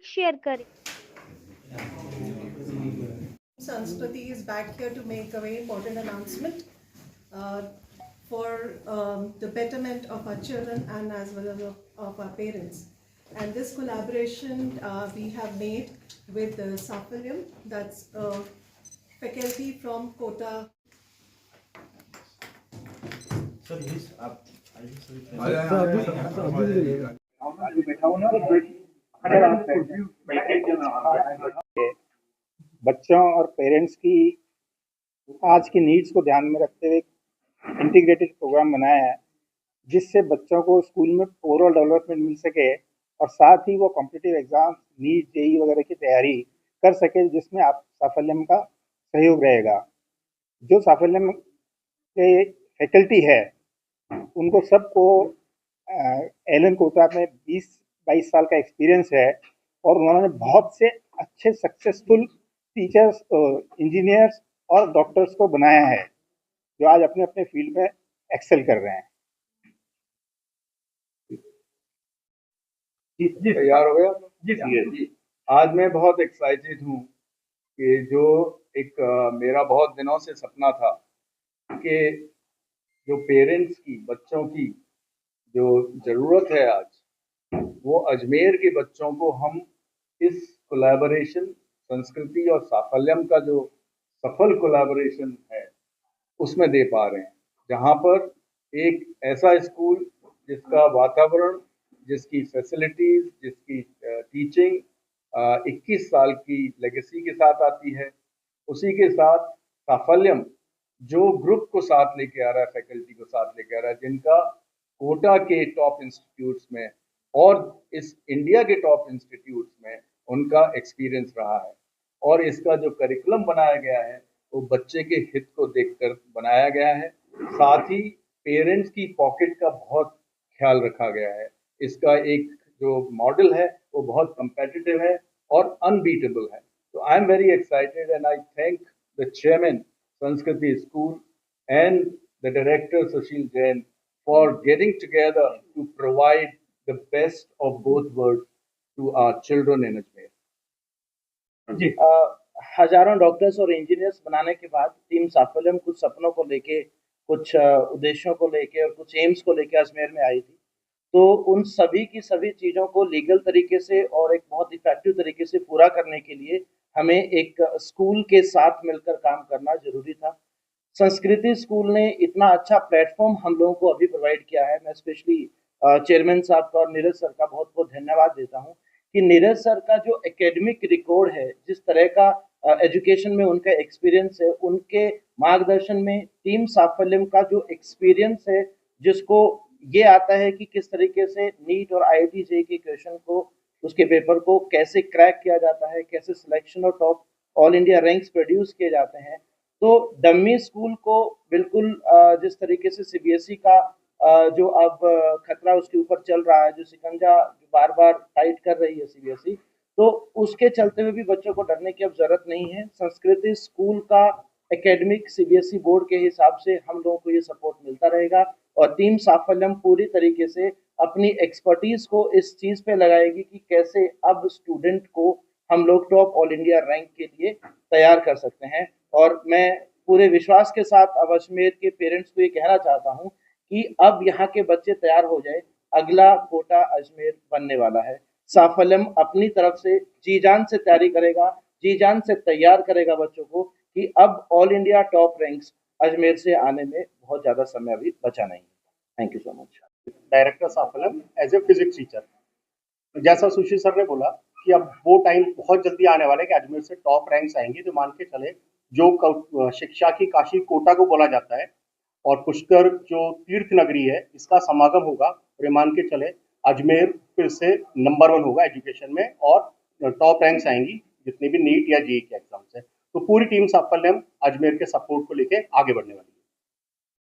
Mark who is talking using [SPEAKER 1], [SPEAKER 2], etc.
[SPEAKER 1] Share करें।
[SPEAKER 2] Sanskriti is back here to make a very important announcement for the betterment of our children and as well as of our parents. And this collaboration we have made with the Safalyam, that's faculty from Kota.
[SPEAKER 3] Sir please आप
[SPEAKER 4] बच्चों और parents की आज की needs को ध्यान में रखते हुए इंटीग्रेटेड प्रोग्राम बनाया है, जिससे बच्चों को स्कूल में ओवरऑल डेवलपमेंट मिल सके और साथ ही वो कॉम्पिटिटिव एग्जाम, नीट, जेई वगैरह की तैयारी कर सके, जिसमें आप साफल्यम का सहयोग रहेगा। जो साफल्यम के फैकल्टी है उनको सबको एलन कोटा में 20-22 साल का एक्सपीरियंस है और उन्होंने बहुत से अच्छे सक्सेसफुल टीचर्स, इंजीनियर्स और डॉक्टर्स को बनाया है, जो आज अपने अपने फील्ड में एक्सेल कर रहे हैं।
[SPEAKER 5] जी तैयार हो गया? जी। आज मैं बहुत एक्साइटेड हूँ कि जो एक मेरा बहुत दिनों से सपना था कि जो पेरेंट्स की, बच्चों की जो ज़रूरत है आज, वो अजमेर के बच्चों को हम इस कोलैबोरेशन, संस्कृति और साफल्यम का जो सफल कोलैबोरेशन है उसमें दे पा रहे हैं। जहाँ पर एक ऐसा स्कूल जिसका वातावरण, जिसकी फैसिलिटीज़, जिसकी टीचिंग 21 साल की लेगेसी के साथ आती है, उसी के साथ साफल्यम जो ग्रुप को साथ लेके आ रहा है, फैकल्टी को साथ लेके आ रहा है, जिनका कोटा के टॉप इंस्टीट्यूट्स में और इस इंडिया के टॉप इंस्टीट्यूट्स में उनका एक्सपीरियंस रहा है। और इसका जो करिकुलम बनाया गया है वो बच्चे के हित को देखकर बनाया गया है। साथ ही पेरेंट्स की पॉकेट का बहुत ख्याल रखा गया है। इसका एक जो मॉडल है वो बहुत कम्पेटिटिव है और अनबीटेबल है। तो I am very excited and I thank the chairman Sanskriti School and the director Sushil Jain for getting together to provide the best of both worlds to our children in Ajmer.
[SPEAKER 3] जी हजारों doctors और engineers बनाने के बाद team साफल्यम कुछ सपनों को लेके, कुछ उद्देश्यों को लेके और कुछ एम्स को लेके अजमेर में आई थी। तो उन सभी की सभी चीज़ों को लीगल तरीके से और एक बहुत इफेक्टिव तरीके से पूरा करने के लिए हमें एक स्कूल के साथ मिलकर काम करना जरूरी था। संस्कृति स्कूल ने इतना अच्छा प्लेटफॉर्म हम लोगों को अभी प्रोवाइड किया है। मैं स्पेशली चेयरमैन साहब का और नीरज सर का बहुत बहुत धन्यवाद देता हूँ कि नीरज सर का जो एकेडमिक रिकॉर्ड है, जिस तरह का एजुकेशन में उनका एक्सपीरियंस है, उनके मार्गदर्शन में टीम साफल्यम का जो एक्सपीरियंस है, जिसको ये आता है कि किस तरीके से नीट और IIT जेईई के क्वेश्चन को, उसके पेपर को कैसे क्रैक किया जाता है, कैसे सिलेक्शन और top all India ranks produce किए जाते हैं। तो डम्मी स्कूल को बिल्कुल जिस तरीके से CBSE का जो अब खतरा उसके ऊपर चल रहा है, जो शिकंजा बार बार टाइट कर रही है CBSE, तो उसके चलते हुए भी बच्चों को डरने की अब जरूरत नहीं है। संस्कृति स्कूल का एकेडमिक CBSE बोर्ड के हिसाब से हम लोगों को ये सपोर्ट मिलता रहेगा और टीम साफल्यम पूरी तरीके से अपनी एक्सपर्टीज को इस चीज पे लगाएगी कि कैसे अब स्टूडेंट को हम लोग टॉप ऑल इंडिया रैंक के लिए तैयार कर सकते हैं। और मैं पूरे विश्वास के साथ अब अजमेर के पेरेंट्स को ये कहना चाहता हूँ कि अब यहाँ के बच्चे तैयार हो जाए, अगला कोटा अजमेर बनने वाला है। साफल्यम अपनी तरफ से जी जान से तैयारी करेगा, जी जान से तैयार करेगा बच्चों को कि अब all India top ranks Ajmer से आने में बहुत ज़्यादा समय अभी बचा नहीं है। Thank you so much.
[SPEAKER 6] Director Saphalyam as a physics teacher, जैसा सुशील सर ने बोला कि अब वो टाइम बहुत जल्दी आने वाला है कि अजमेर से टॉप रैंक्स आएंगे। तो मान के चले जो शिक्षा की काशी कोटा को बोला जाता है और पुष्कर जो तीर्थ नगरी है, इसका समागम होगा और ये मान के चले अजमेर फिर से नंबर 1 होगा एजुकेशन में और टॉप रैंक्स आएंगी जितने भी नीट या जेईई के एग्जाम्स है। तो पूरी टीम साफल्यम अजमेर के सपोर्ट को लेके आगे बढ़ने वाली है।